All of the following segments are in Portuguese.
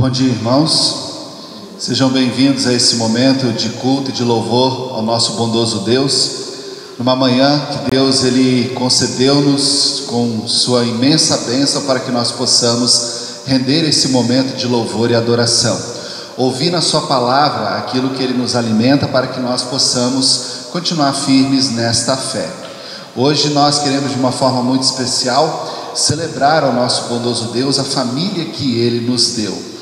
Bom dia, irmãos. Sejam bem-vindos a esse momento de culto e de louvor ao nosso bondoso Deus, numa manhã que Deus ele concedeu-nos com sua imensa bênção para que nós possamos render esse momento de louvor e adoração, ouvir na sua palavra aquilo que ele nos alimenta para que nós possamos continuar firmes nesta fé. Hoje nós queremos, de uma forma muito especial, celebrar ao nosso bondoso Deus a família que ele nos deu.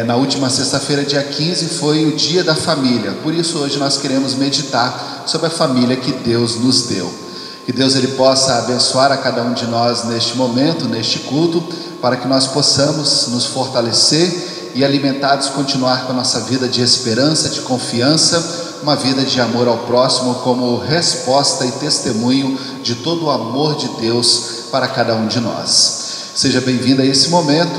Na última sexta-feira, dia 15, foi o dia da família. Por isso hoje nós queremos meditar sobre a família que Deus nos deu. Que Deus ele possa abençoar a cada um de nós neste momento, neste culto, para que nós possamos nos fortalecer e, alimentados, continuar com a nossa vida de esperança, de confiança, uma vida de amor ao próximo, como resposta e testemunho de todo o amor de Deus para cada um de nós. Seja bem-vindo a esse momento,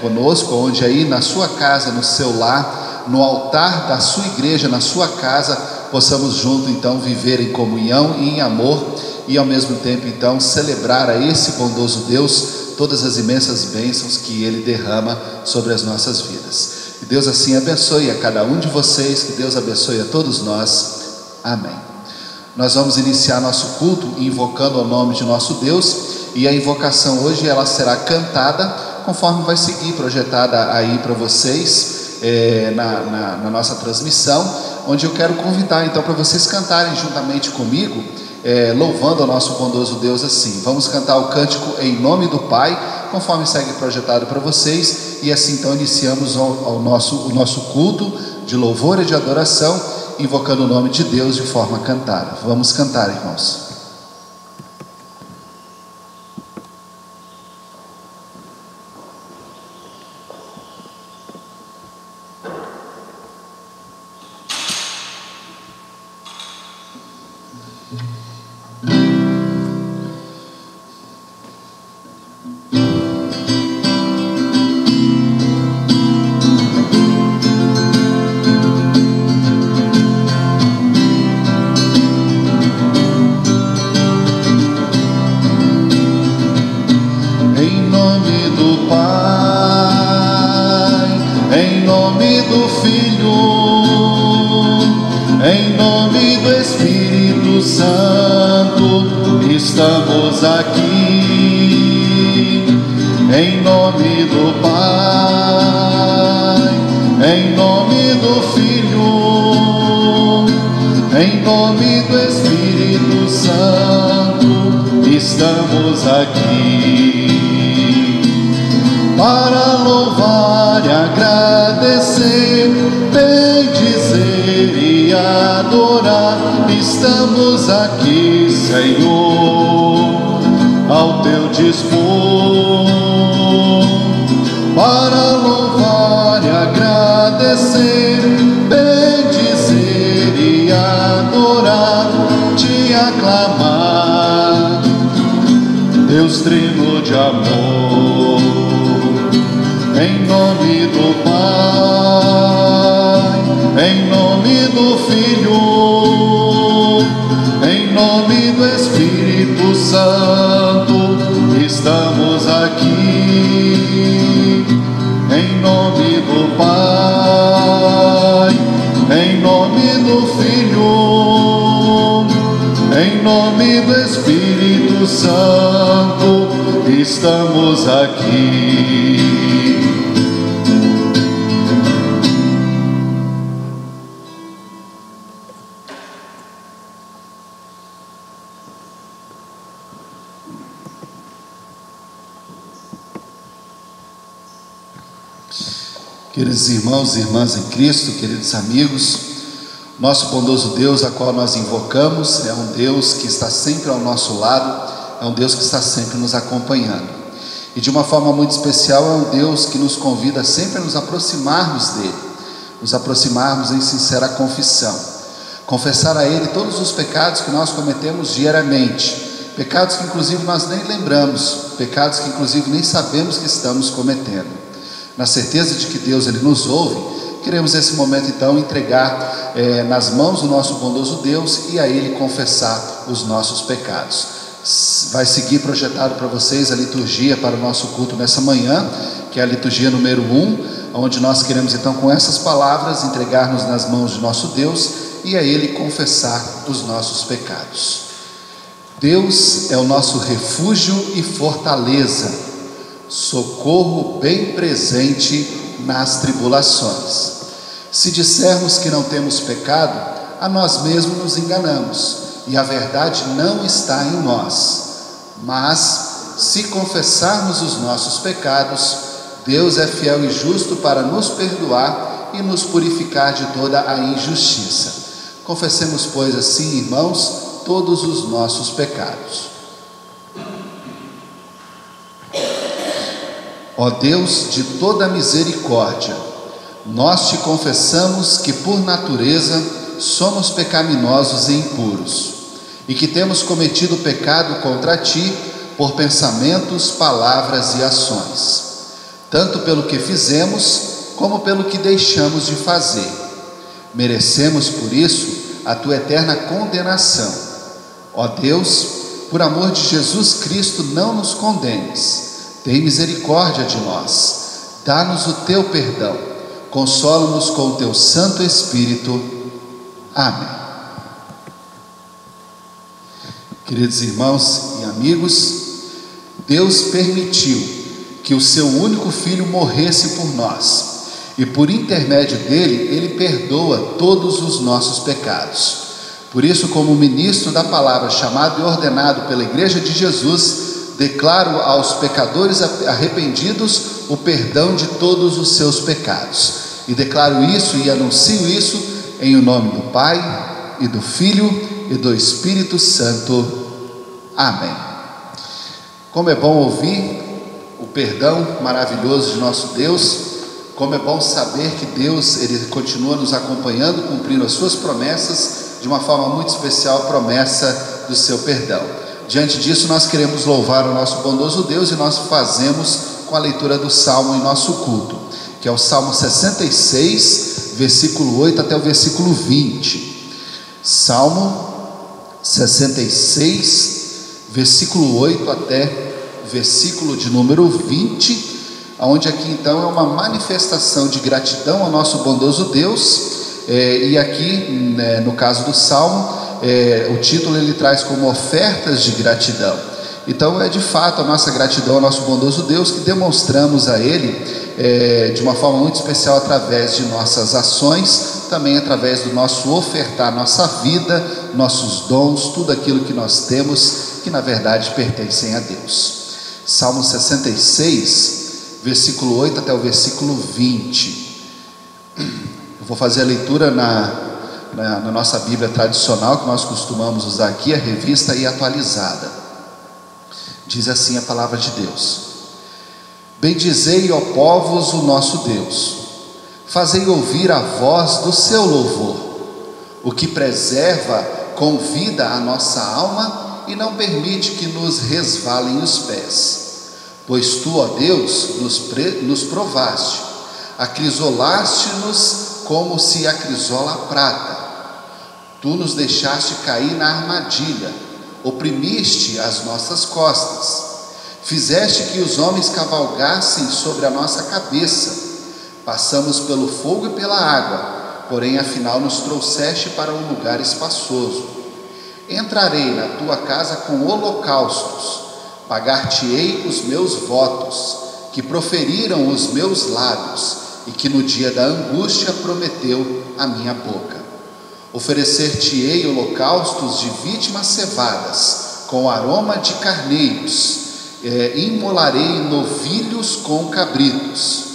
conosco, onde aí na sua casa, no seu lar, no altar da sua igreja, na sua casa, possamos junto então viver em comunhão e em amor, e ao mesmo tempo então celebrar a esse bondoso Deus todas as imensas bênçãos que ele derrama sobre as nossas vidas. Que Deus assim abençoe a cada um de vocês, que Deus abençoe a todos nós. Amém. Nós vamos iniciar nosso culto invocando o nome de nosso Deus, e a invocação hoje ela será cantada conforme vai seguir projetada aí para vocês na nossa transmissão, onde eu quero convidar então para vocês cantarem juntamente comigo, louvando ao nosso bondoso Deus assim. Vamos cantar o cântico Em Nome do Pai, conforme segue projetado para vocês, e assim então iniciamos o nosso culto de louvor e de adoração, invocando o nome de Deus de forma cantada. Vamos cantar, irmãos. Estamos aqui. Queridos irmãos e irmãs em Cristo, queridos amigos, nosso bondoso Deus, a qual nós invocamos, é um Deus que está sempre ao nosso lado, é um Deus que está sempre nos acompanhando, e de uma forma muito especial é um Deus que nos convida sempre a nos aproximarmos dele, nos aproximarmos em sincera confissão, confessar a ele todos os pecados que nós cometemos diariamente, pecados que inclusive nós nem lembramos, pecados que inclusive nem sabemos que estamos cometendo. Na certeza de que Deus ele nos ouve, queremos nesse momento então entregar nas mãos do nosso bondoso Deus e a ele confessar os nossos pecados. Vai seguir projetado para vocês a liturgia para o nosso culto nessa manhã, que é a liturgia número 1, onde nós queremos então com essas palavras entregar-nos nas mãos de nosso Deus e a Ele confessar os nossos pecados. Deus é o nosso refúgio e fortaleza, socorro bem presente nas tribulações. Se dissermos que não temos pecado, a nós mesmos nos enganamos e a verdade não está em nós. Mas, se confessarmos os nossos pecados, Deus é fiel e justo para nos perdoar e nos purificar de toda a injustiça. Confessemos, pois, assim, irmãos, todos os nossos pecados. Ó Deus de toda misericórdia, nós te confessamos que por natureza somos pecaminosos e impuros, e que temos cometido pecado contra ti por pensamentos, palavras e ações, tanto pelo que fizemos como pelo que deixamos de fazer. Merecemos por isso a tua eterna condenação. Ó Deus, por amor de Jesus Cristo, não nos condenes. Tem misericórdia de nós. Dá-nos o teu perdão. Consola-nos com o teu Santo Espírito. Amém. Queridos irmãos e amigos, Deus permitiu que o seu único Filho morresse por nós, e por intermédio dele, ele perdoa todos os nossos pecados. Por isso, como ministro da palavra, chamado e ordenado pela Igreja de Jesus, declaro aos pecadores arrependidos o perdão de todos os seus pecados, e declaro isso e anuncio isso em o nome do Pai, e do Filho, e do Espírito Santo. Amém. Como é bom ouvir o perdão maravilhoso de nosso Deus, como é bom saber que Deus, Ele continua nos acompanhando, cumprindo as suas promessas, de uma forma muito especial, a promessa do seu perdão. Diante disso, nós queremos louvar o nosso bondoso Deus, e nós fazemos com a leitura do Salmo em nosso culto, que é o Salmo 66, versículo 8 até o versículo 20. Salmo 66, versículo 8 até o versículo de número 20, onde aqui então é uma manifestação de gratidão ao nosso bondoso Deus, e aqui, no caso do Salmo, o título ele traz como ofertas de gratidão. Então é de fato a nossa gratidão ao nosso bondoso Deus, que demonstramos a Ele de uma forma muito especial através de nossas ações, também através do nosso ofertar, nossa vida, nossos dons, tudo aquilo que nós temos, que na verdade pertencem a Deus. Salmo 66, versículo 8 até o versículo 20. Eu vou fazer a leitura na nossa Bíblia tradicional, que nós costumamos usar aqui, a revista e atualizada. Diz assim a palavra de Deus: Bendizei, ó povos, o nosso Deus, fazei ouvir a voz do seu louvor, o que preserva com vida a nossa alma e não permite que nos resvalem os pés. Pois tu, ó Deus, nos provaste, acrisolaste-nos como se acrisola a prata. Tu nos deixaste cair na armadilha, oprimiste as nossas costas, fizeste que os homens cavalgassem sobre a nossa cabeça. Passamos pelo fogo e pela água, porém afinal nos trouxeste para um lugar espaçoso. Entrarei na tua casa com holocaustos, pagar-te-ei os meus votos, que proferiram os meus lábios, e que no dia da angústia prometeu a minha boca. Oferecer-te-ei holocaustos de vítimas cevadas, com aroma de carneiros, imolarei novilhos com cabritos.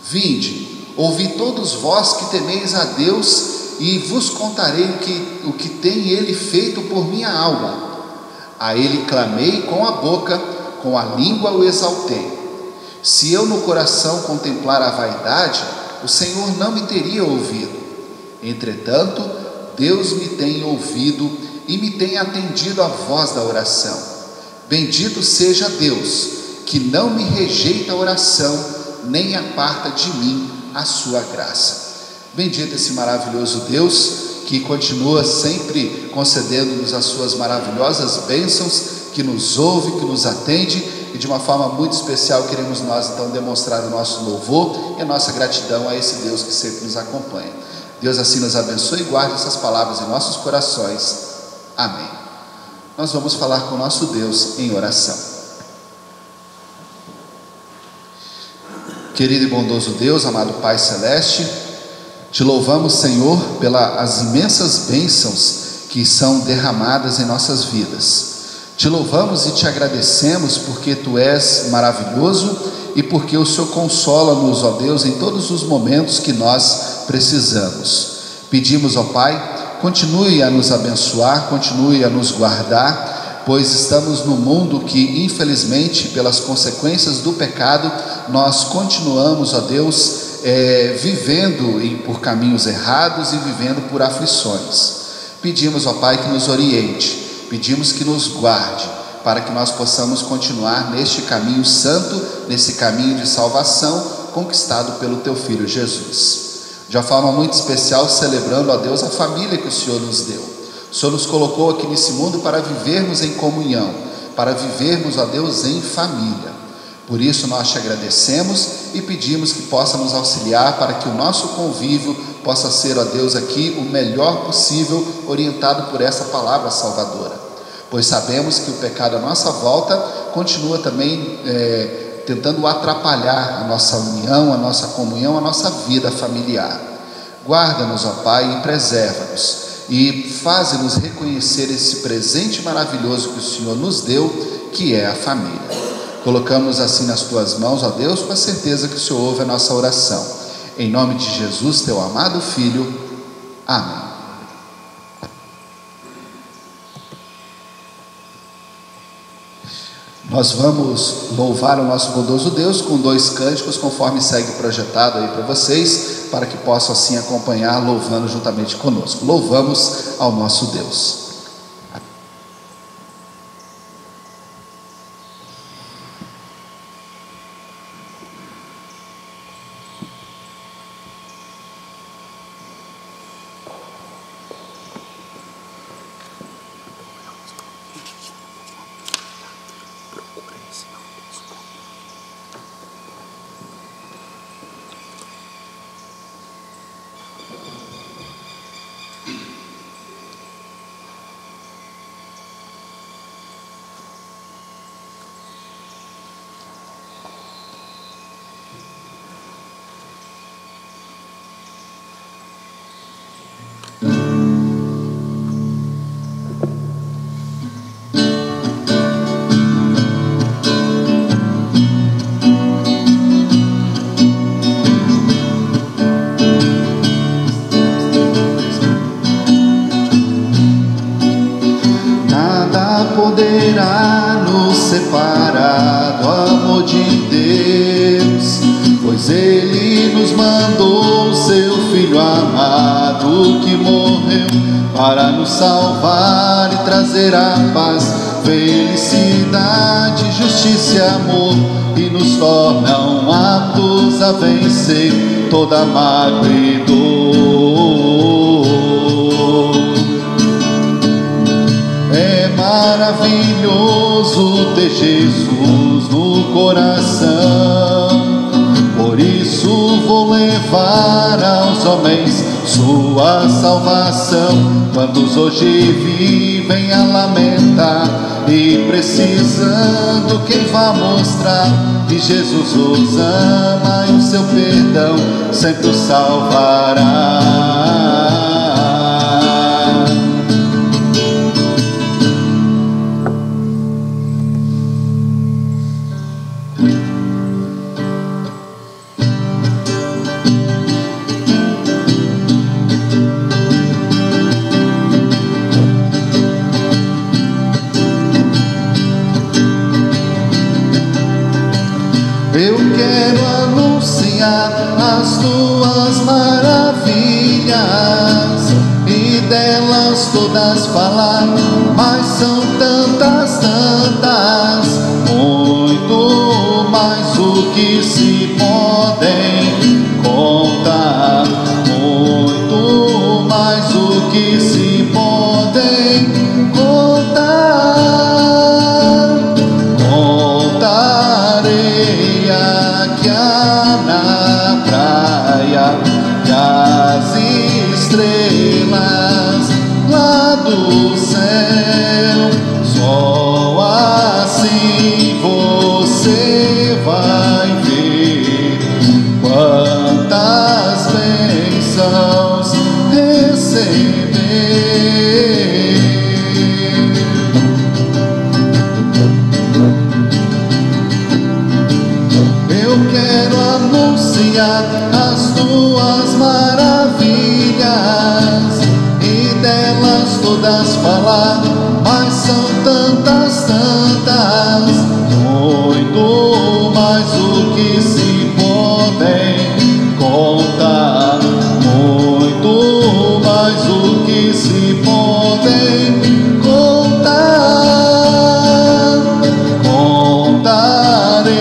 Vinde, ouvi todos vós que temeis a Deus, e vos contarei o que tem Ele feito por minha alma. A Ele clamei com a boca, com a língua o exaltei. Se eu no coração contemplar a vaidade, o Senhor não me teria ouvido. Entretanto, Deus me tem ouvido e me tem atendido à voz da oração. Bendito seja Deus, que não me rejeita a oração, nem aparta de mim a sua graça. Bendito esse maravilhoso Deus, que continua sempre concedendo-nos as suas maravilhosas bênçãos, que nos ouve, que nos atende, e e de uma forma muito especial queremos nós então demonstrar o nosso louvor e a nossa gratidão a esse Deus que sempre nos acompanha. Deus assim nos abençoe e guarde essas palavras em nossos corações. Amém. Nós vamos falar com o nosso Deus em oração. Querido e bondoso Deus, amado Pai Celeste, te louvamos, Senhor, pelas imensas bênçãos que são derramadas em nossas vidas. Te louvamos e te agradecemos porque Tu és maravilhoso e porque o Senhor consola-nos, ó Deus, em todos os momentos que nós precisamos. Pedimos, ó Pai, continue a nos abençoar, continue a nos guardar, pois estamos num mundo que, infelizmente, pelas consequências do pecado, nós continuamos, ó Deus, vivendo por caminhos errados e vivendo por aflições. Pedimos, ó Pai, que nos oriente, pedimos que nos guarde, para que nós possamos continuar neste caminho santo, nesse caminho de salvação, conquistado pelo Teu Filho Jesus. De uma forma muito especial, celebrando, ó Deus, a família que o Senhor nos deu. O Senhor nos colocou aqui nesse mundo para vivermos em comunhão, para vivermos, ó Deus, em família. Por isso nós te agradecemos e pedimos que possa nos auxiliar para que o nosso convívio possa ser, ó Deus, aqui o melhor possível, orientado por essa palavra salvadora. Pois sabemos que o pecado à nossa volta continua também tentando atrapalhar a nossa união, a nossa comunhão, a nossa vida familiar. Guarda-nos, ó Pai, e preserva-nos, e faze-nos reconhecer esse presente maravilhoso que o Senhor nos deu, que é a família. Colocamos assim nas Tuas mãos, ó Deus, com a certeza que o Senhor ouve a nossa oração. Em nome de Jesus, Teu amado Filho. Amém. Nós vamos louvar o nosso bondoso Deus com 2 cânticos, conforme segue projetado aí para vocês, para que possam assim acompanhar, louvando juntamente conosco. Louvamos ao nosso Deus. Poderá nos separar do amor de Deus, pois Ele nos mandou o Seu Filho amado, que morreu para nos salvar e trazer a paz, felicidade, justiça e amor, e nos tornam aptos a vencer toda mágoa e dor. É maravilhoso ter Jesus no coração, por isso vou levar aos homens Sua salvação. Quantos hoje vivem a lamentar e precisando quem vá mostrar que Jesus os ama e o Seu perdão sempre os salvará. Eu quero anunciar as Tuas maravilhas e delas todas falar, mas são tantas, tantas, muito mais o que se podem contar, muito mais o que se podem contar. do céu. Só assim você vai ver quantas bênçãos receber. Eu quero anunciar as tuas maravilhas e delas todas falar, mas são tantas, tantas, muito mais do que se podem contar, muito mais do que se podem contar. Contarei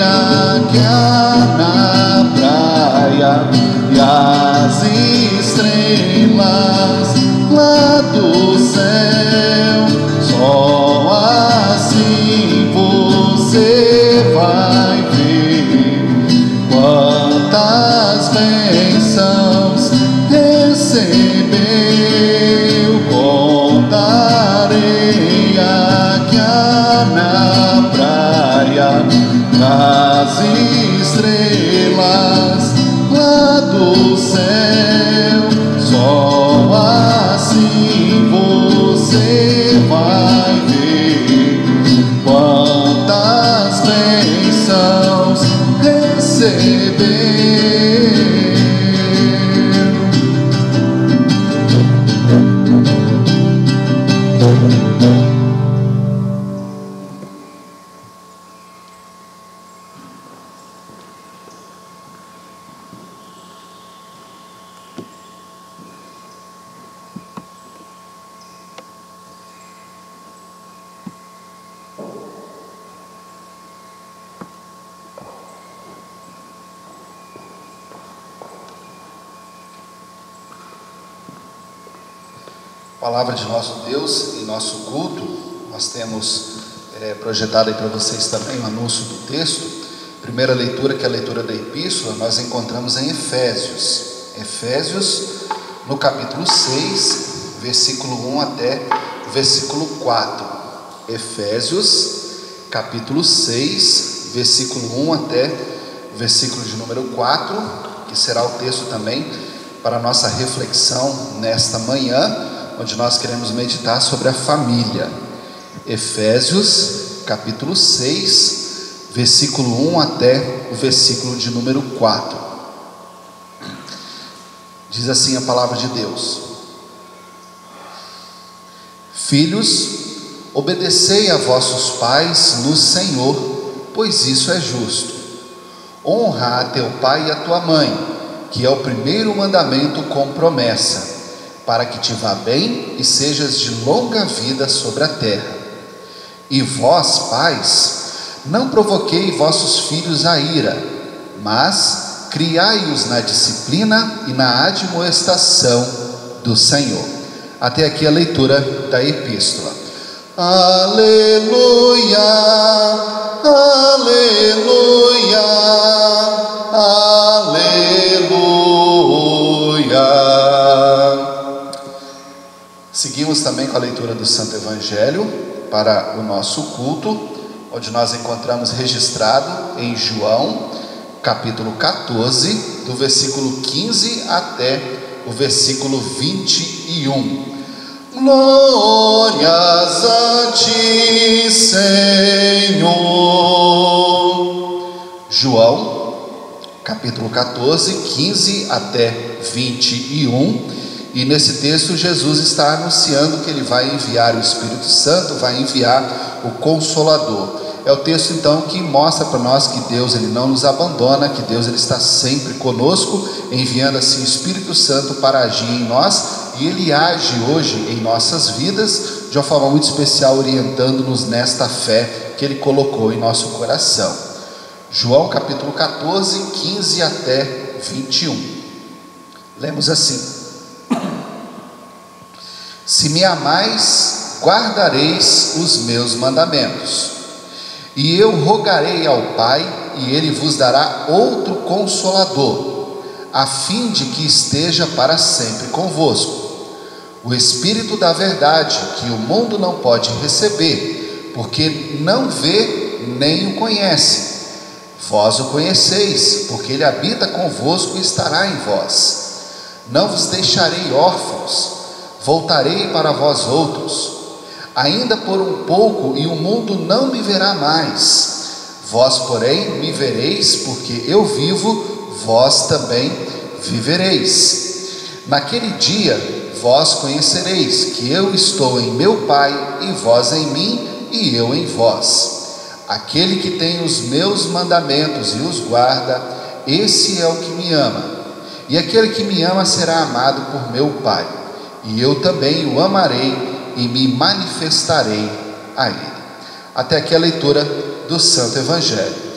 aqui na praia e as estrelas lá do céu. Só assim você vai ver quantas bênçãos recebeu. Contarei aqui na praia as estrelas lá do céu. Só assim você vai ver quantas bênçãos receber. Palavra de nosso Deus em nosso culto. Nós temos projetado aí para vocês também o anúncio do texto. Primeira leitura, que é a leitura da epístola, nós encontramos em Efésios, no capítulo 6, versículo 1 até o versículo 4. Efésios, capítulo 6, versículo 1 até o versículo de número 4, que será o texto também para a nossa reflexão nesta manhã, onde nós queremos meditar sobre a família. Efésios, capítulo 6, versículo 1 até o versículo de número 4. Diz assim a palavra de Deus: Filhos, obedecei a vossos pais no Senhor, pois isso é justo. Honra a teu pai e a tua mãe, que é o primeiro mandamento com promessa, para que te vá bem e sejas de longa vida sobre a terra. E vós, pais, não provoquei vossos filhos a ira, mas criai-os na disciplina e na admoestação do Senhor. Até aqui a leitura da epístola. Aleluia, aleluia, aleluia. Seguimos também com a leitura do Santo Evangelho para o nosso culto, onde nós encontramos registrado em João, capítulo 14, do versículo 15 até o versículo 21. Glórias a ti, Senhor. João, capítulo 14, 15 até 21. E nesse texto Jesus está anunciando que ele vai enviar o Espírito Santo, vai enviar o Consolador. É o texto então que mostra para nós que Deus ele não nos abandona, que Deus ele está sempre conosco, enviando assim o Espírito Santo para agir em nós, e ele age hoje em nossas vidas de uma forma muito especial, orientando-nos nesta fé que ele colocou em nosso coração. João capítulo 14, 15 até 21. Lemos assim: Se me amais, guardareis os meus mandamentos, e eu rogarei ao Pai, e ele vos dará outro Consolador, a fim de que esteja para sempre convosco, o Espírito da verdade, que o mundo não pode receber, porque não vê nem o conhece. Vós o conheceis, porque ele habita convosco e estará em vós. Não vos deixarei órfãos, voltarei para vós outros. Ainda por um pouco, e o mundo não me verá mais. Vós, porém, me vereis, porque eu vivo, vós também vivereis. Naquele dia, vós conhecereis que eu estou em meu Pai, e vós em mim, e eu em vós. Aquele que tem os meus mandamentos e os guarda, esse é o que me ama. E aquele que me ama será amado por meu Pai, e eu também o amarei e me manifestarei a ele. Até aqui a leitura do Santo Evangelho.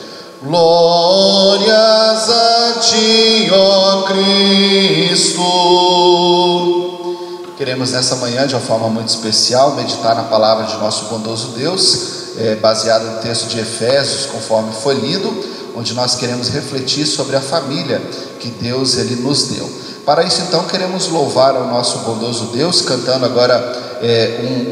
Glórias a ti, ó Cristo. Queremos nessa manhã, de uma forma muito especial, meditar na palavra de nosso bondoso Deus, baseado no texto de Efésios, conforme foi lido, onde nós queremos refletir sobre a família que Deus ele nos deu. Para isso, então, queremos louvar ao nosso bondoso Deus, cantando agora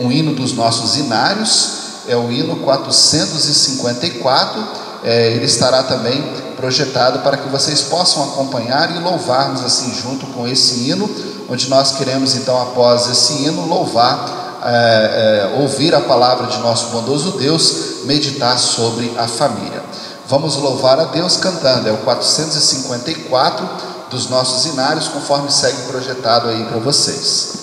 um hino dos nossos inários, é o hino 454, ele estará também projetado para que vocês possam acompanhar e louvarmos assim junto com esse hino, onde nós queremos então, após esse hino, louvar, ouvir a palavra de nosso bondoso Deus, meditar sobre a família. Vamos louvar a Deus cantando, é o 454 dos nossos inários, conforme segue projetado aí para vocês.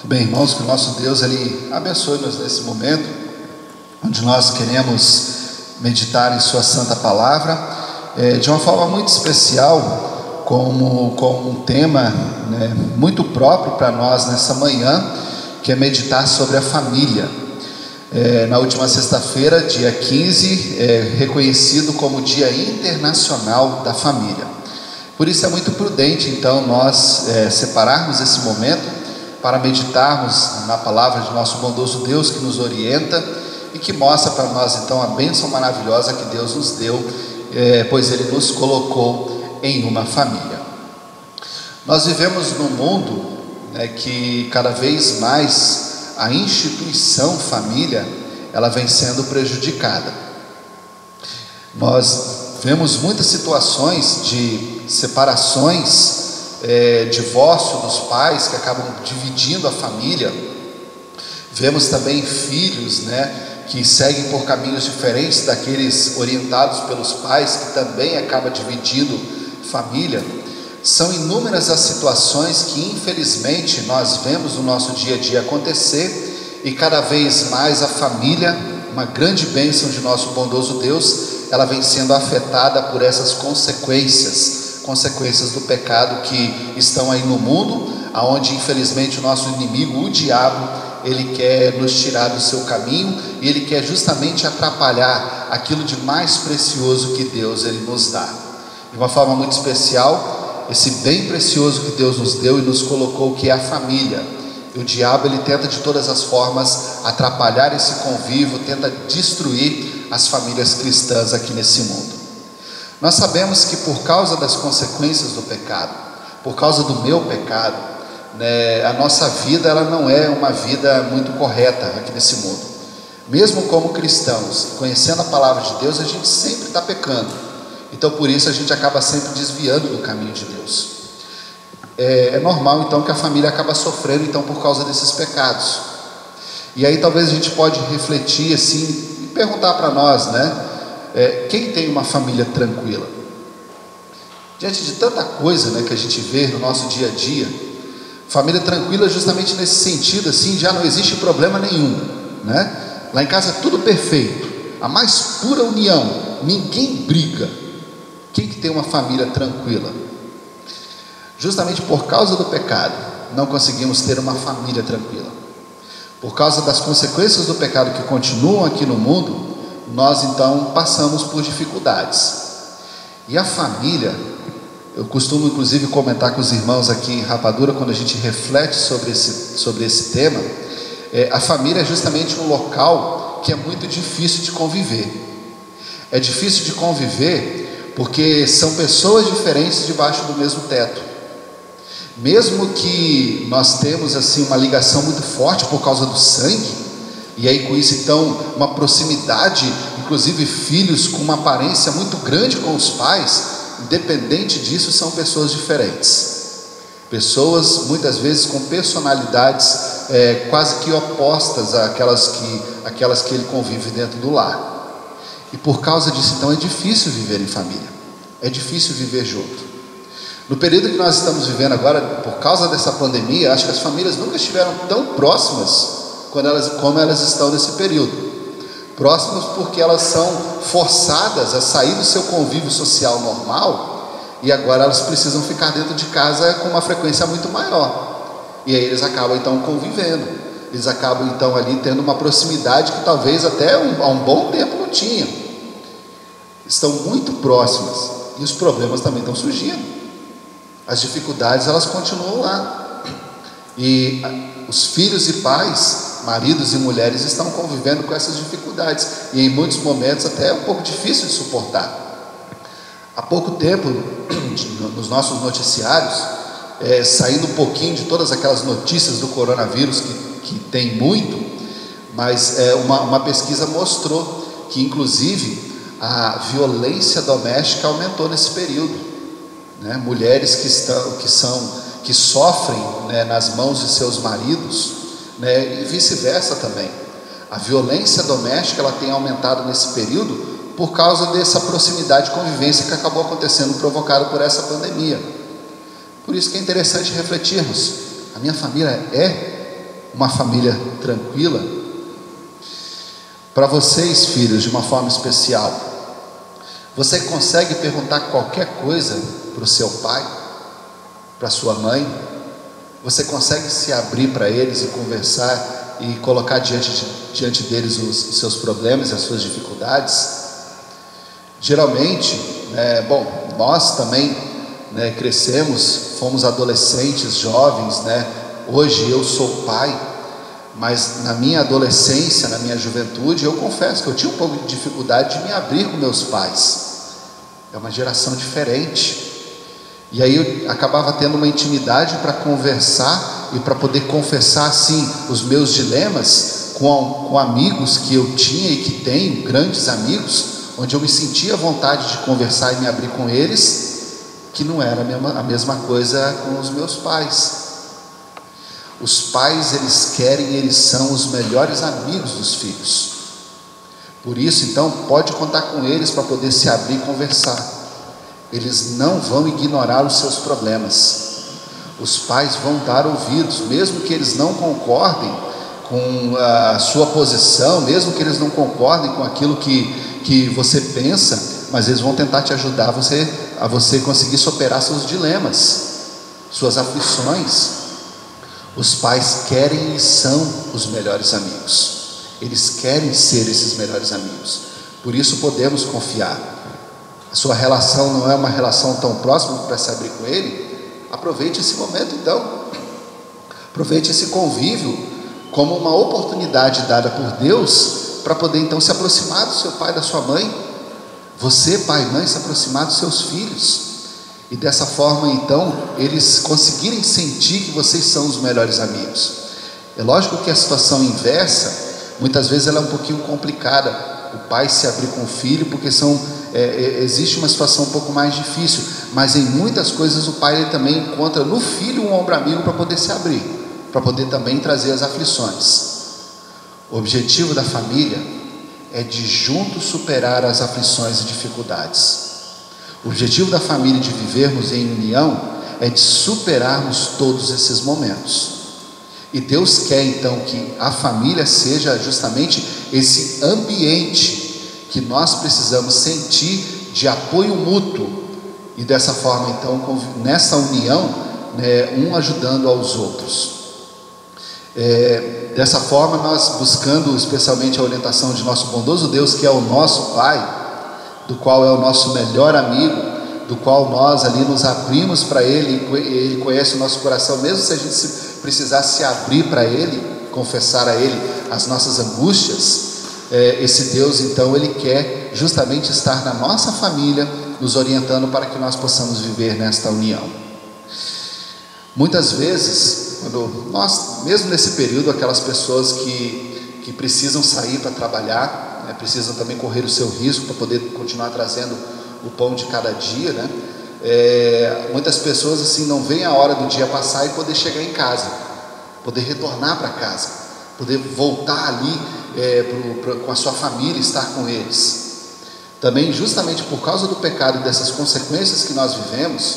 Bem, irmãos, que o nosso Deus ele abençoe-nos nesse momento, onde nós queremos meditar em sua santa palavra, de uma forma muito especial, com um tema, né, muito próprio para nós nessa manhã, que é meditar sobre a família. Na última sexta-feira, dia 15, é reconhecido como Dia Internacional da Família. Por isso é muito prudente, então, nós separarmos esse momento para meditarmos na palavra de nosso bondoso Deus, que nos orienta e que mostra para nós, então, a bênção maravilhosa que Deus nos deu, pois Ele nos colocou em uma família. Nós vivemos num mundo, né, que cada vez mais a instituição família, ela vem sendo prejudicada. Nós vemos muitas situações de separações, divórcio dos pais que acabam dividindo a família. Vemos também filhos, né, que seguem por caminhos diferentes daqueles orientados pelos pais, que também acaba dividindo família. São inúmeras as situações que infelizmente nós vemos no nosso dia a dia acontecer, e cada vez mais a família, uma grande bênção de nosso bondoso Deus, ela vem sendo afetada por essas consequências do pecado que estão aí no mundo, aonde infelizmente o nosso inimigo, o diabo, ele quer nos tirar do seu caminho, e ele quer justamente atrapalhar aquilo de mais precioso que Deus ele nos dá. De uma forma muito especial, esse bem precioso que Deus nos deu e nos colocou, que é a família. E o diabo, ele tenta de todas as formas atrapalhar esse convívio, tenta destruir as famílias cristãs aqui nesse mundo. Nós sabemos que por causa das consequências do pecado, por causa do meu pecado, né, a nossa vida, ela não é uma vida muito correta aqui nesse mundo. Mesmo como cristãos, conhecendo a palavra de Deus, a gente sempre está pecando. Então por isso a gente acaba sempre desviando do caminho de Deus. É normal então que a família acaba sofrendo então por causa desses pecados. E aí talvez a gente pode refletir assim e perguntar para nós, né? Quem tem uma família tranquila? Diante de tanta coisa, né, que a gente vê no nosso dia a dia, família tranquila justamente nesse sentido assim, já não existe problema nenhum, né? Lá em casa é tudo perfeito, a mais pura união, ninguém briga. Quem que tem uma família tranquila? Justamente por causa do pecado, não conseguimos ter uma família tranquila. Por causa das consequências do pecado que continuam aqui no mundo, nós então passamos por dificuldades. E a família, eu costumo inclusive comentar com os irmãos aqui em Rapadura, quando a gente reflete sobre esse tema, a família é justamente um local que é muito difícil de conviver. É difícil de conviver porque são pessoas diferentes debaixo do mesmo teto. Mesmo que nós temos assim uma ligação muito forte por causa do sangue, e aí com isso então uma proximidade, inclusive filhos com uma aparência muito grande com os pais, independente disso são pessoas diferentes. Pessoas muitas vezes com personalidades quase que opostas àquelas que ele convive dentro do lar. E por causa disso então é difícil viver em família, é difícil viver junto. No período que nós estamos vivendo agora, por causa dessa pandemia, acho que as famílias nunca estiveram tão próximas como elas estão nesse período. Próximas porque elas são forçadas a sair do seu convívio social normal, e agora elas precisam ficar dentro de casa com uma frequência muito maior, e aí eles acabam então convivendo, eles acabam então ali tendo uma proximidade que talvez até há um bom tempo não tinham. Estão muito próximas, e os problemas também estão surgindo, as dificuldades elas continuam lá, e os filhos e pais, maridos e mulheres estão convivendo com essas dificuldades, e em muitos momentos até é um pouco difícil de suportar. Há pouco tempo, nos nossos noticiários, saindo um pouquinho de todas aquelas notícias do coronavírus, que tem muito, mas uma pesquisa mostrou que inclusive a violência doméstica aumentou nesse período, né? Mulheres que sofrem, né, nas mãos de seus maridos, né, e vice-versa também. A violência doméstica ela tem aumentado nesse período por causa dessa proximidade de convivência que acabou acontecendo, provocada por essa pandemia. Por isso que é interessante refletirmos: a minha família é uma família tranquila? Para vocês, filhos, de uma forma especial, você consegue perguntar qualquer coisa para o seu pai? para sua mãe? Você consegue se abrir para eles e conversar e colocar diante deles os seus problemas e as suas dificuldades? Geralmente, nós também, crescemos, fomos adolescentes, jovens, hoje eu sou pai, mas na minha adolescência, na minha juventude, eu confesso que eu tinha um pouco de dificuldade de me abrir com meus pais. É uma geração diferente. E aí eu acabava tendo uma intimidade para conversar e para poder confessar assim os meus dilemas com amigos que eu tinha e que tenho, grandes amigos, onde eu me sentia à vontade de conversar e me abrir com eles, que não era a mesma coisa com os meus pais. Os pais, eles querem, eles são os melhores amigos dos filhos. Por isso, então, pode contar com eles para poder se abrir e conversar. Eles não vão ignorar os seus problemas. Os pais vão dar ouvidos, mesmo que eles não concordem com a sua posição, mesmo que eles não concordem com aquilo que você pensa, mas eles vão tentar te ajudar a você conseguir superar seus dilemas, suas aflições. Os pais querem e são os melhores amigos. Eles querem ser esses melhores amigos. Por isso podemos confiar. A sua relação não é uma relação tão próxima para se abrir com ele. Aproveite esse momento então. Aproveite esse convívio como uma oportunidade dada por Deus para poder então se aproximar do seu pai, da sua mãe. Você, pai e mãe, se aproximar dos seus filhos. E dessa forma então eles conseguirem sentir que vocês são os melhores amigos. É lógico que a situação inversa, muitas vezes ela é um pouquinho complicada. O pai se abrir com o filho, porque existe uma situação um pouco mais difícil, mas em muitas coisas o pai ele também encontra no filho um ombro amigo para poder se abrir, para poder também trazer as aflições. O objetivo da família é de juntos superar as aflições e dificuldades. O objetivo da família de vivermos em união é de superarmos todos esses momentos. E Deus quer então que a família seja justamente esse ambiente que nós precisamos sentir de apoio mútuo. E dessa forma então, nessa união, um ajudando aos outros. Dessa forma nós buscando especialmente a orientação de nosso bondoso Deus, que é o nosso Pai, do qual é o nosso melhor amigo, do qual nós ali nos abrimos para Ele, Ele conhece o nosso coração, mesmo se a gente precisar se abrir para Ele, confessar a Ele as nossas angústias. Esse Deus então Ele quer justamente estar na nossa família, nos orientando para que nós possamos viver nesta união. Muitas vezes, quando nós, mesmo nesse período, aquelas pessoas que precisam sair para trabalhar, precisam também correr o seu risco para poder continuar trazendo o pão de cada dia, muitas pessoas assim não veem a hora do dia passar e poder chegar em casa, poder retornar para casa, poder voltar ali com a sua família, estar com eles. Também justamente por causa do pecado e dessas consequências que nós vivemos,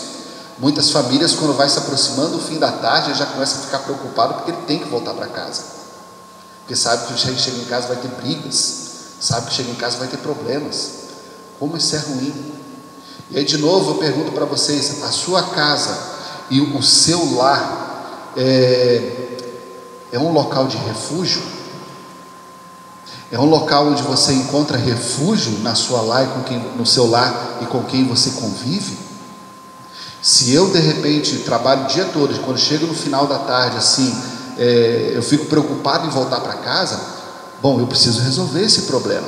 muitas famílias, quando vai se aproximando o fim da tarde, já começam a ficar preocupado porque ele tem que voltar para casa, porque sabe que chega em casa vai ter brigas, sabe que chega em casa vai ter problemas. Como isso é ruim. E aí de novo eu pergunto para vocês, a sua casa e o seu lar é um local de refúgio? É um local onde você encontra refúgio na sua lar no seu lar e com quem você convive? Se eu de repente trabalho o dia todo, quando chego no final da tarde assim, eu fico preocupado em voltar para casa, bom, eu preciso resolver esse problema,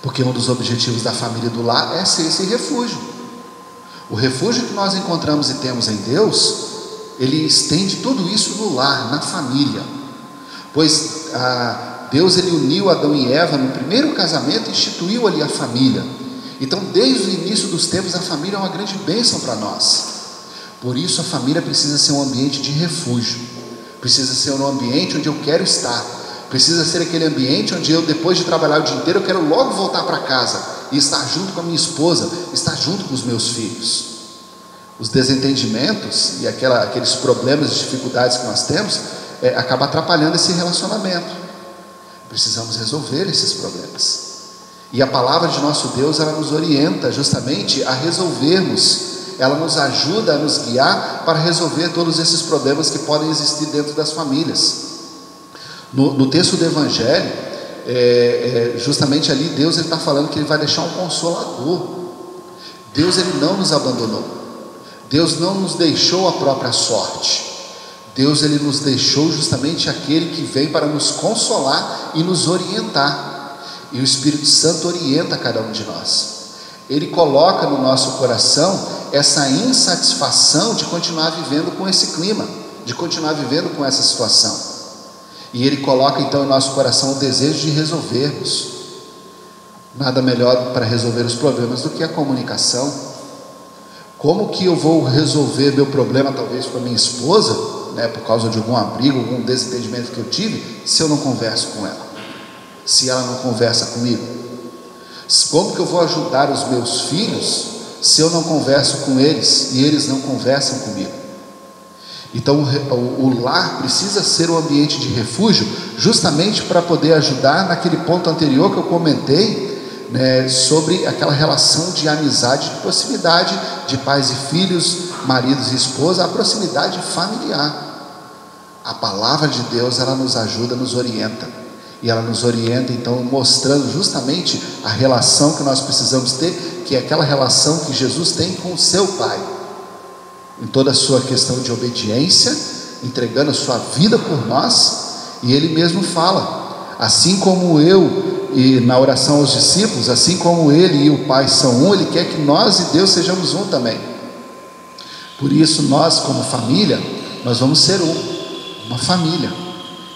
porque um dos objetivos da família do lar é ser esse refúgio. O refúgio que nós encontramos e temos em Deus, Ele estende tudo isso no lar, na família, pois Deus Ele uniu Adão e Eva no primeiro casamento e instituiu ali a família. Então desde o início dos tempos a família é uma grande bênção para nós. Por isso a família precisa ser um ambiente de refúgio, precisa ser um ambiente onde eu quero estar, precisa ser aquele ambiente onde eu, depois de trabalhar o dia inteiro, eu quero logo voltar para casa e estar junto com a minha esposa, estar junto com os meus filhos. Os desentendimentos e aqueles problemas e dificuldades que nós temos acaba atrapalhando esse relacionamento. Precisamos resolver esses problemas. E a palavra de nosso Deus, ela nos orienta justamente a resolvermos ela nos ajuda a nos guiar para resolver todos esses problemas que podem existir dentro das famílias. No texto do Evangelho, justamente ali, Deus está falando que Ele vai deixar um consolador. Deus, Ele não nos abandonou. Deus não nos deixou a própria sorte. Deus, Ele nos deixou justamente aquele que vem para nos consolar e nos orientar. E o Espírito Santo orienta cada um de nós. Ele coloca no nosso coração essa insatisfação de continuar vivendo com esse clima, de continuar vivendo com essa situação. E Ele coloca então em nosso coração o desejo de resolvermos. Nada melhor para resolver os problemas do que a comunicação. Como que eu vou resolver meu problema, talvez com a minha esposa, por causa de algum abrigo, algum desentendimento que eu tive, se eu não converso com ela? Se ela não conversa comigo? Como que eu vou ajudar os meus filhos se eu não converso com eles e eles não conversam comigo? Então o lar precisa ser um ambiente de refúgio, justamente para poder ajudar naquele ponto anterior que eu comentei, sobre aquela relação de amizade, de proximidade de pais e filhos, maridos e esposa, a proximidade familiar. A palavra de Deus, ela nos ajuda, nos orienta, e ela nos orienta então mostrando justamente a relação que nós precisamos ter, que é aquela relação que Jesus tem com o seu Pai, em toda a sua questão de obediência, entregando a sua vida por nós. E Ele mesmo fala: assim como eu, e na oração aos discípulos, assim como Ele e o Pai são um, Ele quer que nós e Deus sejamos um também. Por isso nós, como família, nós vamos ser uma família,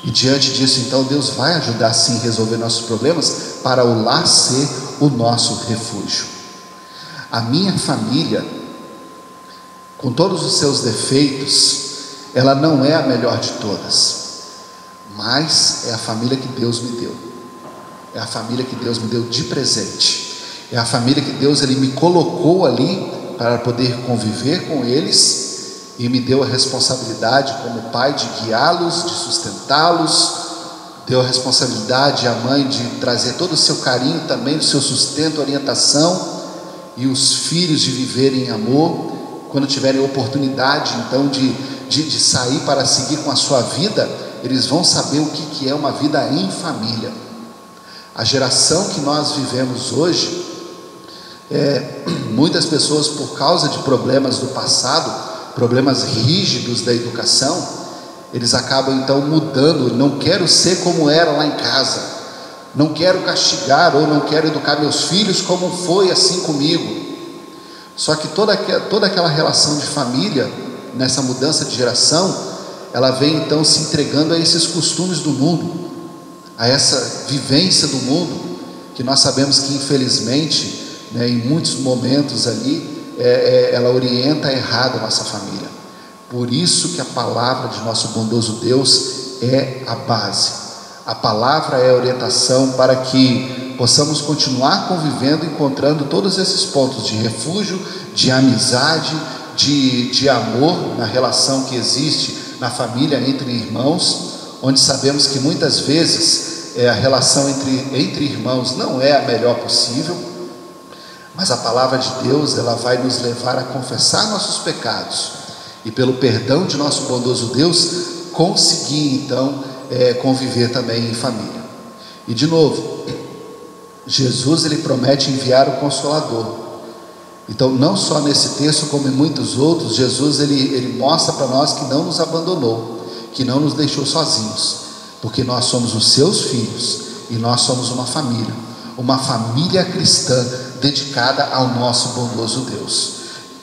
e diante disso então Deus vai ajudar sim a resolver nossos problemas, para o lar ser o nosso refúgio. A minha família, com todos os seus defeitos, ela não é a melhor de todas, mas é a família que Deus me deu. É a família que Deus me deu de presente. É a família que Deus, Ele me colocou ali para poder conviver com eles, e me deu a responsabilidade como pai de guiá-los, de sustentá-los. Deu a responsabilidade à mãe de trazer todo o seu carinho também, o seu sustento, orientação, e os filhos de viverem em amor. Quando tiverem oportunidade então de sair para seguir com a sua vida, eles vão saber o que é uma vida em família. A geração que nós vivemos hoje, muitas pessoas, por causa de problemas do passado, problemas rígidos da educação, eles acabam então mudando. Não quero ser como era lá em casa, não quero castigar, ou não quero educar meus filhos como foi assim comigo. Só que toda aquela relação de família, nessa mudança de geração, ela vem então se entregando a esses costumes do mundo, a essa vivência do mundo, que nós sabemos que infelizmente, em muitos momentos ali, ela orienta errado a nossa família. Por isso que a palavra de nosso bondoso Deus é a base. A palavra é a orientação para que possamos continuar convivendo, encontrando todos esses pontos de refúgio, de amizade, de amor na relação que existe na família entre irmãos, onde sabemos que muitas vezes a relação entre irmãos não é a melhor possível, mas a palavra de Deus, ela vai nos levar a confessar nossos pecados, e pelo perdão de nosso bondoso Deus, conseguir então conviver também em família. E de novo, Jesus, Ele promete enviar o Consolador. Então, não só nesse texto, como em muitos outros, Jesus ele mostra para nós que não nos abandonou, que não nos deixou sozinhos, porque nós somos os seus filhos, e nós somos uma família cristã, dedicada ao nosso bondoso Deus.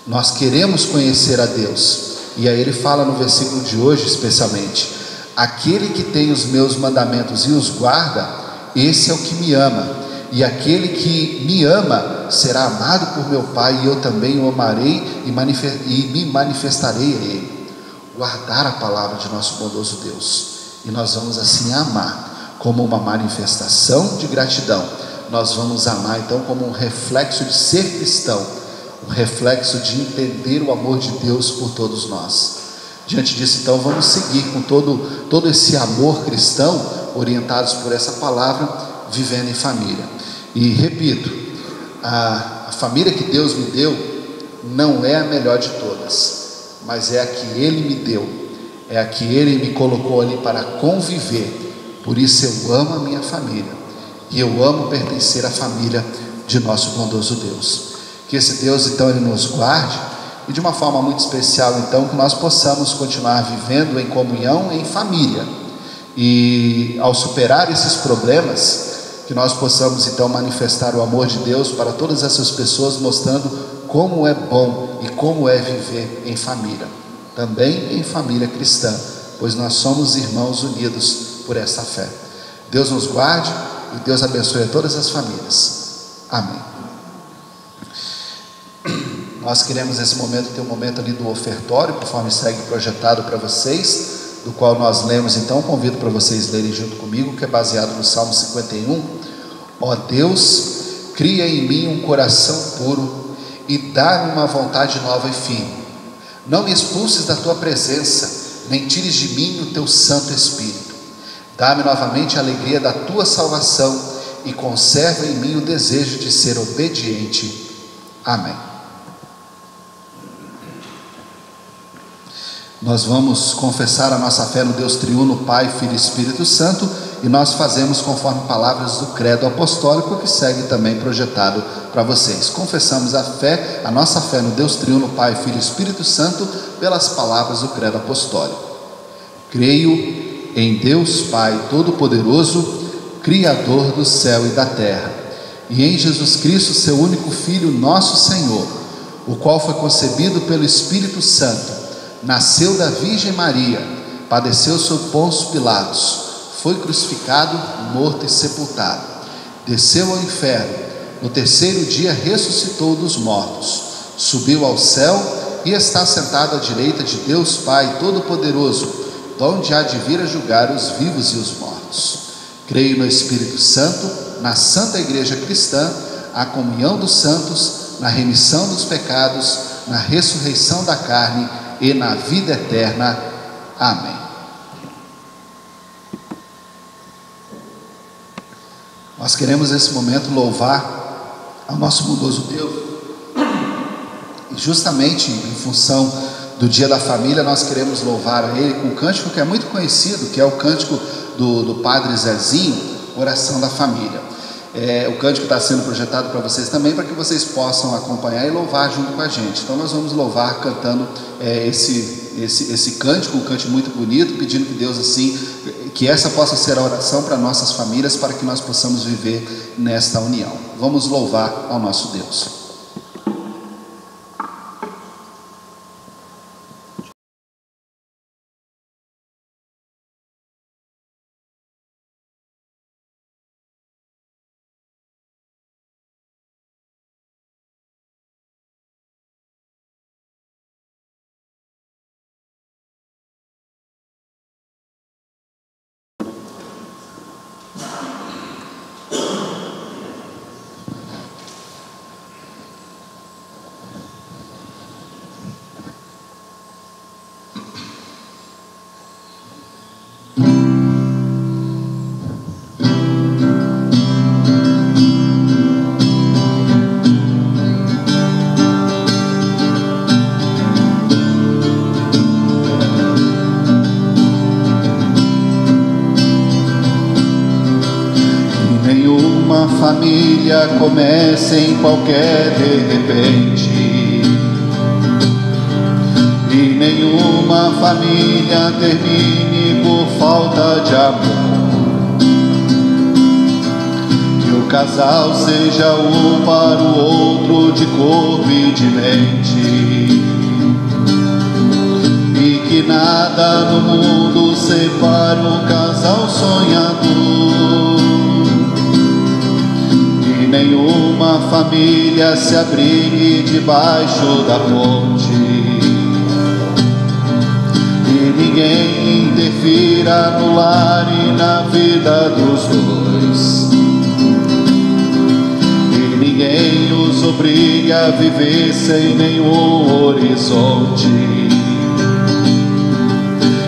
Nós queremos conhecer a Deus, e aí Ele fala no versículo de hoje especialmente: aquele que tem os meus mandamentos e os guarda, esse é o que me ama, e aquele que me ama será amado por meu Pai, e eu também o amarei e me manifestarei a Ele. Guardar a palavra de nosso bondoso Deus, e nós vamos assim amar como uma manifestação de gratidão. Nós vamos amar então como um reflexo de ser cristão, um reflexo de entender o amor de Deus por todos nós. Diante disso então, vamos seguir com todo esse amor cristão, orientados por essa palavra, vivendo em família. E repito, a família que Deus me deu não é a melhor de todas, mas é a que Ele me deu, é a que Ele me colocou ali para conviver. Por isso eu amo a minha família, e eu amo pertencer à família de nosso bondoso Deus. Que esse Deus então Ele nos guarde, e de uma forma muito especial então que nós possamos continuar vivendo em comunhão, em família, e ao superar esses problemas, que nós possamos então manifestar o amor de Deus para todas essas pessoas, mostrando como é bom e como é viver em família, também em família cristã, pois nós somos irmãos unidos por essa fé. Deus nos guarde e Deus abençoe a todas as famílias. Amém. Nós queremos nesse momento ter um momento ali do ofertório, conforme segue projetado para vocês, do qual nós lemos. Então convido para vocês lerem junto comigo, que é baseado no Salmo 51. Ó Deus, cria em mim um coração puro e dá-me uma vontade nova e firme. Não me expulses da tua presença, nem tires de mim o teu Santo Espírito. Dá-me novamente a alegria da tua salvação e conserva em mim o desejo de ser obediente. Amém. Nós vamos confessar a nossa fé no Deus triuno, Pai, Filho e Espírito Santo, e nós fazemos conforme palavras do credo apostólico, que segue também projetado para vocês. Confessamos a nossa fé no Deus triuno, Pai, Filho e Espírito Santo, pelas palavras do credo apostólico. Creio em Deus Pai Todo-Poderoso, Criador do céu e da terra, e em Jesus Cristo, seu único Filho, nosso Senhor, o qual foi concebido pelo Espírito Santo, nasceu da Virgem Maria, padeceu sob Pôncio Pilatos, foi crucificado, morto e sepultado, desceu ao inferno, no terceiro dia ressuscitou dos mortos, subiu ao céu e está sentado à direita de Deus Pai Todo-Poderoso, donde há de vir a julgar os vivos e os mortos. Creio no Espírito Santo, na Santa Igreja Cristã, a comunhão dos santos, na remissão dos pecados, na ressurreição da carne e na vida eterna. Amém. Nós queremos nesse momento louvar ao nosso bondoso Deus, e justamente em função do Dia da Família, nós queremos louvar a Ele com um cântico que é muito conhecido, que é o cântico do Padre Zezinho, Oração da Família. O cântico está sendo projetado para vocês também, para que vocês possam acompanhar e louvar junto com a gente. Então nós vamos louvar cantando esse cântico, um cântico muito bonito, pedindo que Deus assim, que essa possa ser a oração para nossas famílias, para que nós possamos viver nesta união. Vamos louvar ao nosso Deus. Família comece em qualquer de repente, e nenhuma família termine por falta de amor. Que o casal seja um para o outro de corpo e de mente, e que nada no mundo separe um casal sonhador. Nenhuma família se abrigue debaixo da ponte, e ninguém interfira no lar e na vida dos dois, e ninguém os obrigue a viver sem nenhum horizonte.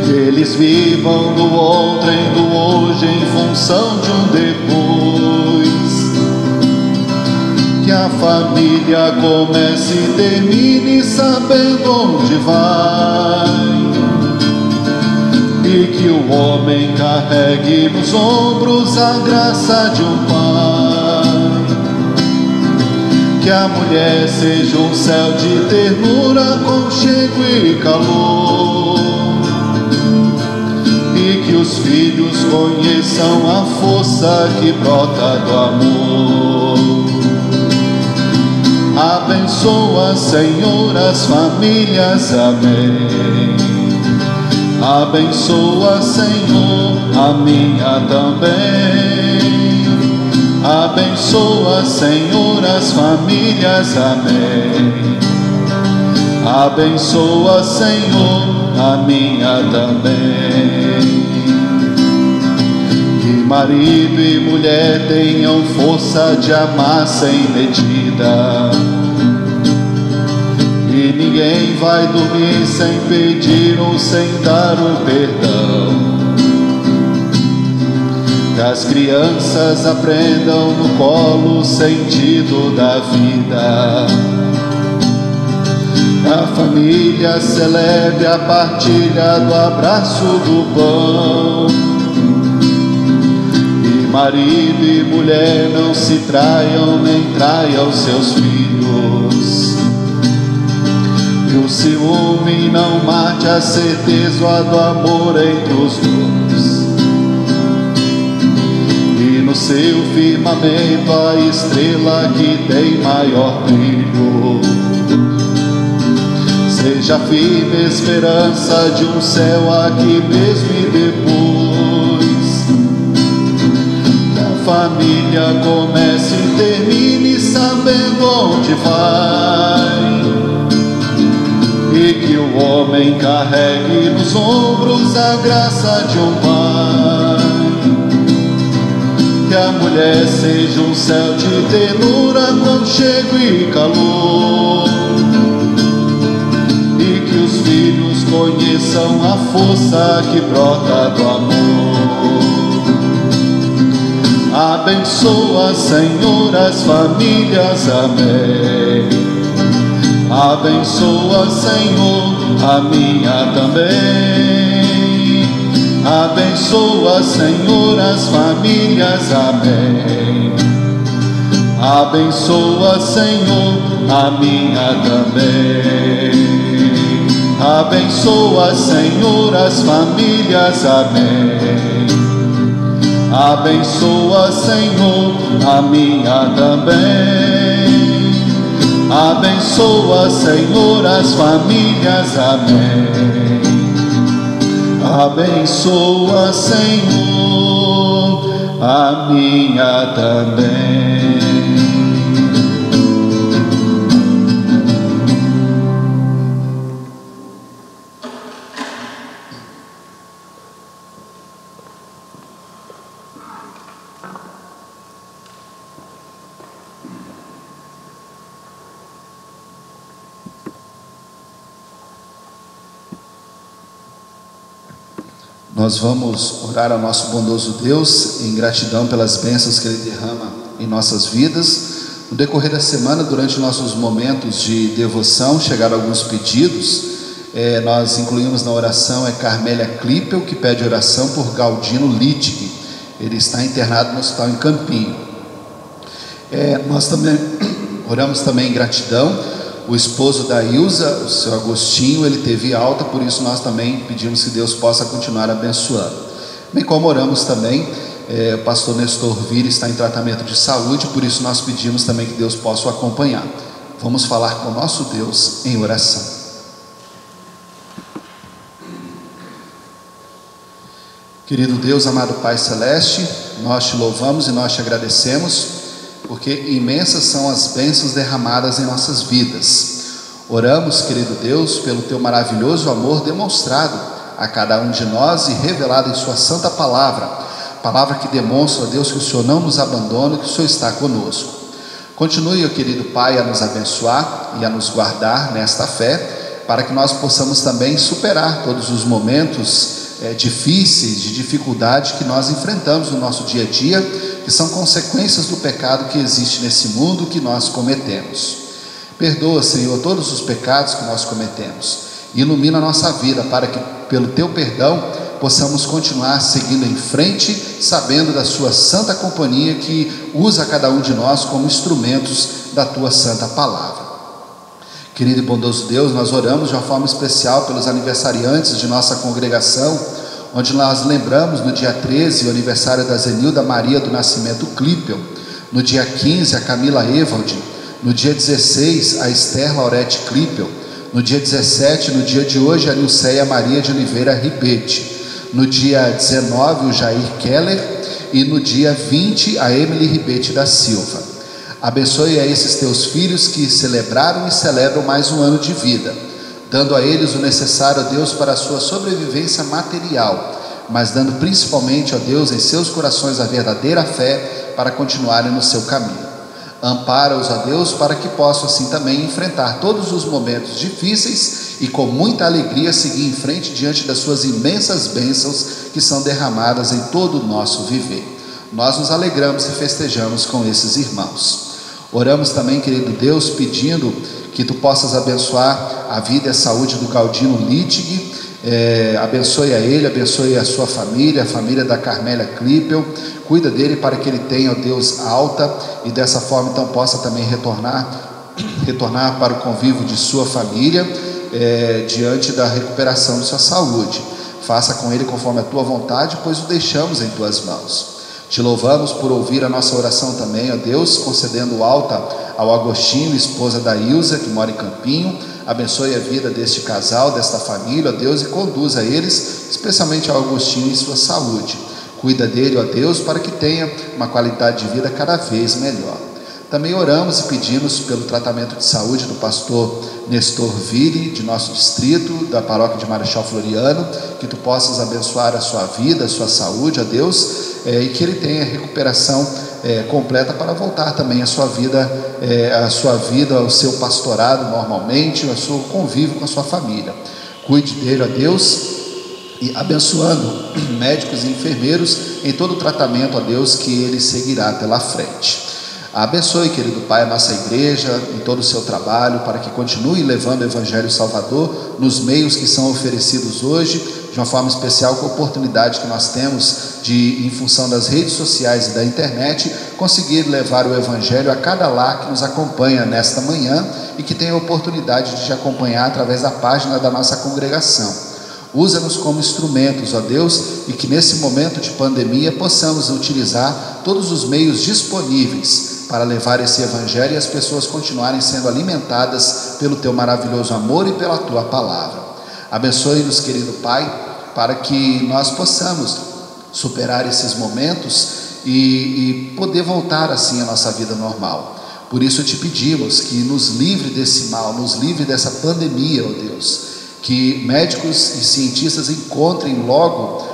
Eles vivam do ontem, do hoje, em função de um depois. Que a família comece e termine sabendo onde vai, e que o homem carregue nos ombros a graça de um pai, que a mulher seja um céu de ternura, aconchego e calor, e que os filhos conheçam a força que brota do amor. Abençoa, Senhor, as famílias, amém. Abençoa, Senhor, a minha também. Abençoa, Senhor, as famílias, amém. Abençoa, Senhor, a minha também. Que marido e mulher tenham força de amar sem medida, e ninguém vai dormir sem pedir ou sem dar o perdão. Que as crianças aprendam no colo o sentido da vida. Que a família celebre a partilha do abraço do pão. E marido e mulher não se traiam nem traiam seus filhos. Que o ciúme não mate a certeza do amor entre os dois. E no seu firmamento a estrela que tem maior brilho seja firme esperança de um céu aqui mesmo e depois. Que a família comece e termine sabendo onde vai, e que o homem carregue nos ombros a graça de um pai. Que a mulher seja um céu de ternura, aconchego e calor, e que os filhos conheçam a força que brota do amor. Abençoa, Senhor, as famílias, amém. Abençoa, Senhor, a minha também. Abençoa, Senhor, as famílias, amém. Abençoa, Senhor, a minha também. Abençoa, Senhor, as famílias, amém. Abençoa, Senhor, a minha também. Abençoa, Senhor, as famílias, amém. Abençoa, Senhor, a minha também. Nós vamos orar ao nosso bondoso Deus em gratidão pelas bênçãos que Ele derrama em nossas vidas. No decorrer da semana, durante nossos momentos de devoção, chegaram alguns pedidos. Nós incluímos na oração Carmélia Klippel, que pede oração por Galdino Littke. Ele está internado no hospital em Campinho. Nós também oramos também em gratidão. O esposo da Ilza, o seu Agostinho, ele teve alta, por isso nós também pedimos que Deus possa continuar abençoando. Bem como oramos também, o pastor Nestor Vira está em tratamento de saúde, por isso nós pedimos também que Deus possa o acompanhar. Vamos falar com o nosso Deus em oração. Querido Deus, amado Pai Celeste, nós te louvamos e nós te agradecemos, porque imensas são as bênçãos derramadas em nossas vidas. Oramos, querido Deus, pelo teu maravilhoso amor demonstrado a cada um de nós e revelado em sua santa palavra, palavra que demonstra, Deus, que o Senhor não nos abandona, que o Senhor está conosco. Continue, ó querido Pai, a nos abençoar e a nos guardar nesta fé, para que nós possamos também superar todos os momentos difíceis, de dificuldade que nós enfrentamos no nosso dia a dia, que são consequências do pecado que existe nesse mundo que nós cometemos. Perdoa, Senhor, todos os pecados que nós cometemos. Ilumina a nossa vida para que, pelo Teu perdão, possamos continuar seguindo em frente, sabendo da Sua santa companhia que usa cada um de nós como instrumentos da Tua santa palavra. Querido e bondoso Deus, nós oramos de uma forma especial pelos aniversariantes de nossa congregação, onde nós lembramos no dia 13 o aniversário da Zenilda Maria do Nascimento Clipel, no dia 15 a Camila Evald, no dia 16 a Esther Laurete Clipel, no dia 17, no dia de hoje, a Nilceia Maria de Oliveira Ribete, no dia 19 o Jair Keller e no dia 20 a Emily Ribete da Silva. Abençoe a esses teus filhos que celebraram e celebram mais um ano de vida, dando a eles o necessário, ó Deus, para a sua sobrevivência material, mas dando principalmente, ó Deus, em seus corações a verdadeira fé para continuarem no seu caminho. Ampara-os, ó Deus, para que possam assim também enfrentar todos os momentos difíceis e com muita alegria seguir em frente diante das suas imensas bênçãos que são derramadas em todo o nosso viver. Nós nos alegramos e festejamos com esses irmãos. Oramos também, querido Deus, pedindo que Tu possas abençoar a vida e a saúde do Galdino Litig, abençoe a ele, abençoe a sua família, a família da Carmélia Clipel, cuida dele para que ele tenha, ó Deus, alta e dessa forma então possa também retornar para o convívio de sua família, diante da recuperação de sua saúde. Faça com ele conforme a Tua vontade, pois o deixamos em Tuas mãos. Te louvamos por ouvir a nossa oração também, ó Deus, concedendo alta ao Agostinho, esposa da Ilza, que mora em Campinho. Abençoe a vida deste casal, desta família, ó Deus, e conduza eles, especialmente ao Agostinho, em sua saúde. Cuida dele, ó Deus, para que tenha uma qualidade de vida cada vez melhor. Também oramos e pedimos pelo tratamento de saúde do pastor Nestor Ville, de nosso distrito, da paróquia de Marechal Floriano, que Tu possas abençoar a sua vida, a sua saúde, ó Deus, e que ele tenha recuperação completa para voltar também à sua vida, ao seu pastorado normalmente, ao seu convívio com a sua família. Cuide dele, ó Deus, e abençoando médicos e enfermeiros em todo o tratamento, ó Deus, que ele seguirá pela frente. Abençoe, querido Pai, a nossa igreja em todo o seu trabalho, para que continue levando o Evangelho Salvador nos meios que são oferecidos hoje, de uma forma especial com a oportunidade que nós temos de, em função das redes sociais e da internet, conseguir levar o Evangelho a cada lar que nos acompanha nesta manhã e que tem a oportunidade de te acompanhar através da página da nossa congregação. Usa-nos como instrumentos, ó Deus, e que nesse momento de pandemia possamos utilizar todos os meios disponíveis para levar esse Evangelho e as pessoas continuarem sendo alimentadas pelo Teu maravilhoso amor e pela Tua palavra. Abençoe-nos, querido Pai, para que nós possamos superar esses momentos e poder voltar assim à nossa vida normal. Por isso te pedimos que nos livre desse mal, nos livre dessa pandemia, ó Deus, que médicos e cientistas encontrem logo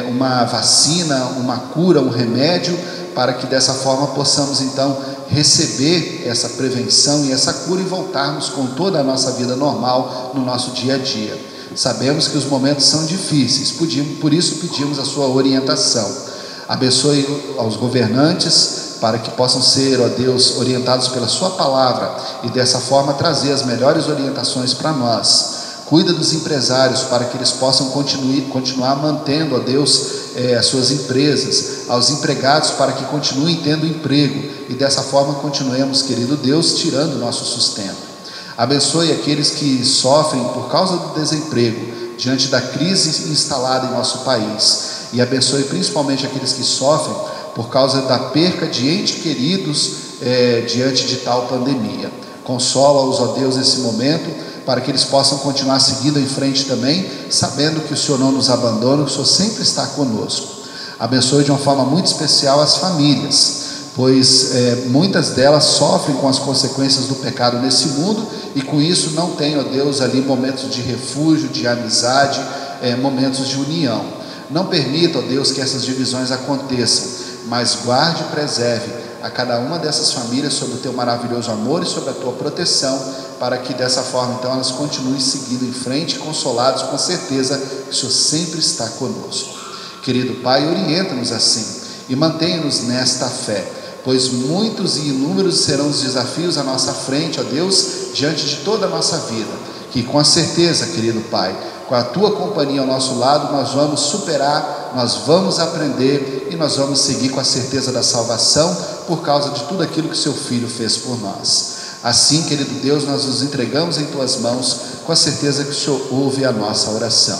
uma vacina, uma cura, um remédio, para que dessa forma possamos então receber essa prevenção e essa cura e voltarmos com toda a nossa vida normal no nosso dia a dia. Sabemos que os momentos são difíceis, por isso pedimos a sua orientação. Abençoe aos governantes para que possam ser, ó Deus, orientados pela sua palavra e dessa forma trazer as melhores orientações para nós. Cuida dos empresários para que eles possam continuar mantendo, ó Deus, as suas empresas, aos empregados para que continuem tendo emprego e dessa forma continuemos, querido Deus, tirando o nosso sustento. Abençoe aqueles que sofrem por causa do desemprego, diante da crise instalada em nosso país, e abençoe principalmente aqueles que sofrem por causa da perca de entes queridos diante de tal pandemia. Consola-os, ó Deus, nesse momento, para que eles possam continuar seguindo em frente também, sabendo que o Senhor não nos abandona, que o Senhor sempre está conosco. Abençoe de uma forma muito especial as famílias, pois muitas delas sofrem com as consequências do pecado nesse mundo, e com isso não tem, ó Deus, ali momentos de refúgio, de amizade, momentos de união. Não permita, ó Deus, que essas divisões aconteçam, mas guarde e preserve a cada uma dessas famílias sob o Teu maravilhoso amor e sob a Tua proteção, para que dessa forma então elas continuem seguindo em frente, consolados com a certeza que o Senhor sempre está conosco. Querido Pai, orienta-nos assim e mantenha-nos nesta fé, pois muitos e inúmeros serão os desafios à nossa frente, ó Deus, diante de toda a nossa vida, que com a certeza, querido Pai, com a Tua companhia ao nosso lado, nós vamos superar, nós vamos aprender e nós vamos seguir com a certeza da salvação, por causa de tudo aquilo que o Seu Filho fez por nós. Assim, querido Deus, nós nos entregamos em Tuas mãos, com a certeza que o Senhor ouve a nossa oração.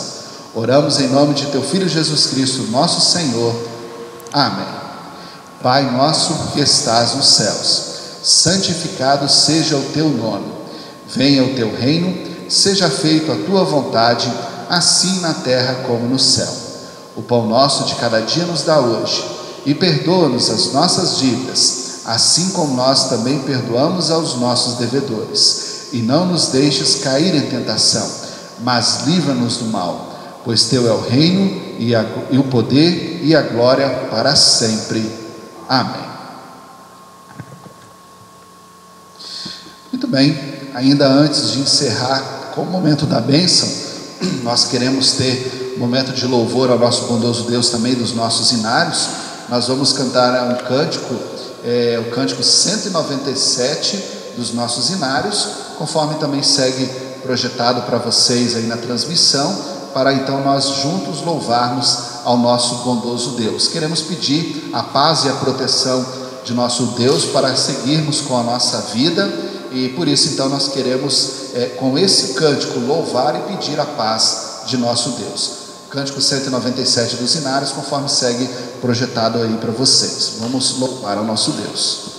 Oramos em nome de Teu Filho Jesus Cristo, nosso Senhor. Amém. Pai nosso que estás nos céus, santificado seja o Teu nome. Venha o Teu reino, seja feita a Tua vontade, assim na terra como no céu. O pão nosso de cada dia nos dá hoje, e perdoa-nos as nossas dívidas, assim como nós também perdoamos aos nossos devedores. E não nos deixes cair em tentação, mas livra-nos do mal, pois Teu é o reino, e o poder e a glória para sempre. Amém. Muito bem, ainda antes de encerrar com o momento da bênção, nós queremos ter um momento de louvor ao nosso bondoso Deus também dos nossos inários. Nós vamos cantar um cântico, o cântico 197 dos nossos inários, conforme também segue projetado para vocês aí na transmissão, para então nós juntos louvarmos ao nosso bondoso Deus. Queremos pedir a paz e a proteção de nosso Deus para seguirmos com a nossa vida, e por isso então nós queremos com esse cântico louvar e pedir a paz de nosso Deus. Cântico 197 dos inários, conforme segue projetado aí para vocês. Vamos louvar ao nosso Deus.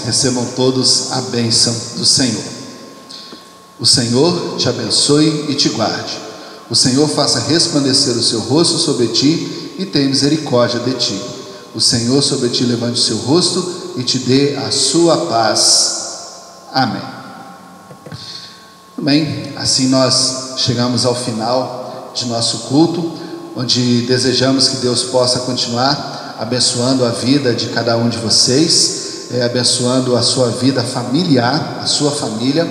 Recebam todos a bênção do Senhor. O Senhor te abençoe e te guarde. O Senhor faça resplandecer o seu rosto sobre ti e tenha misericórdia de ti. O Senhor sobre ti levante o seu rosto e te dê a sua paz. Amém. Bem, assim nós chegamos ao final de nosso culto, onde desejamos que Deus possa continuar abençoando a vida de cada um de vocês, abençoando a sua vida familiar, a sua família,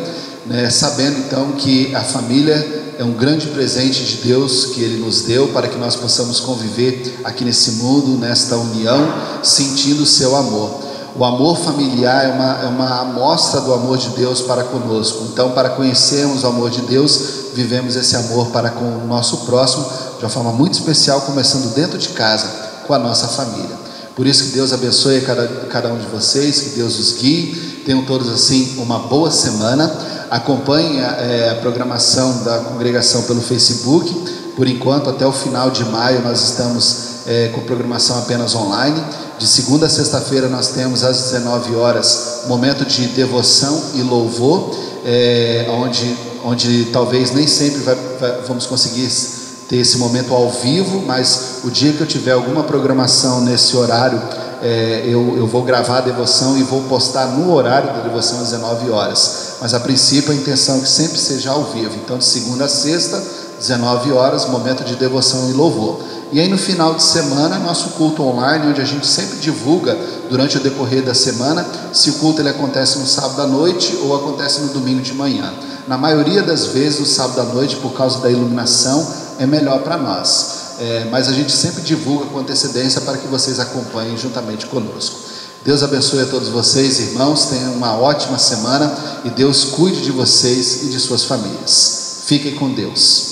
sabendo então que a família é um grande presente de Deus que Ele nos deu para que nós possamos conviver aqui nesse mundo, nesta união, sentindo o seu amor. O amor familiar é uma amostra do amor de Deus para conosco. Então, para conhecermos o amor de Deus, vivemos esse amor para com o nosso próximo de uma forma muito especial, começando dentro de casa, com a nossa família. Por isso que Deus abençoe cada um de vocês, que Deus os guie, tenham todos assim uma boa semana. Acompanhem a programação da congregação pelo Facebook. Por enquanto, até o final de maio, nós estamos com programação apenas online. De segunda a sexta-feira nós temos às 19 horas momento de devoção e louvor, onde talvez nem sempre vamos conseguir ter esse momento ao vivo, mas o dia que eu tiver alguma programação nesse horário, eu vou gravar a devoção e vou postar no horário da devoção às 19 horas. mas a princípio a intenção é que sempre seja ao vivo. Então, de segunda a sexta, 19 horas, momento de devoção e louvor. E aí no final de semana, nosso culto online, onde a gente sempre divulga durante o decorrer da semana se o culto ele acontece no sábado à noite ou acontece no domingo de manhã. Na maioria das vezes, o sábado à noite, por causa da iluminação, é melhor para nós. Mas a gente sempre divulga com antecedência para que vocês acompanhem juntamente conosco. Deus abençoe a todos vocês, irmãos. Tenham uma ótima semana e Deus cuide de vocês e de suas famílias. Fiquem com Deus.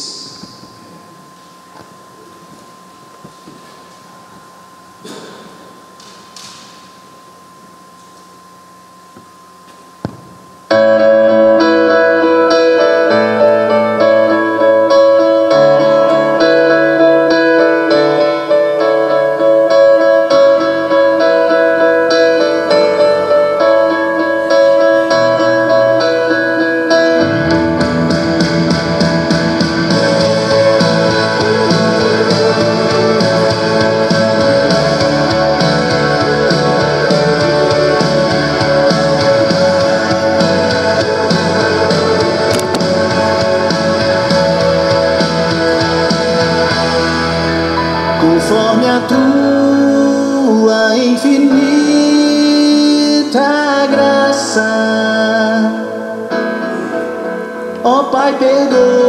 Conforme a tua infinita graça, ó Pai, perdoa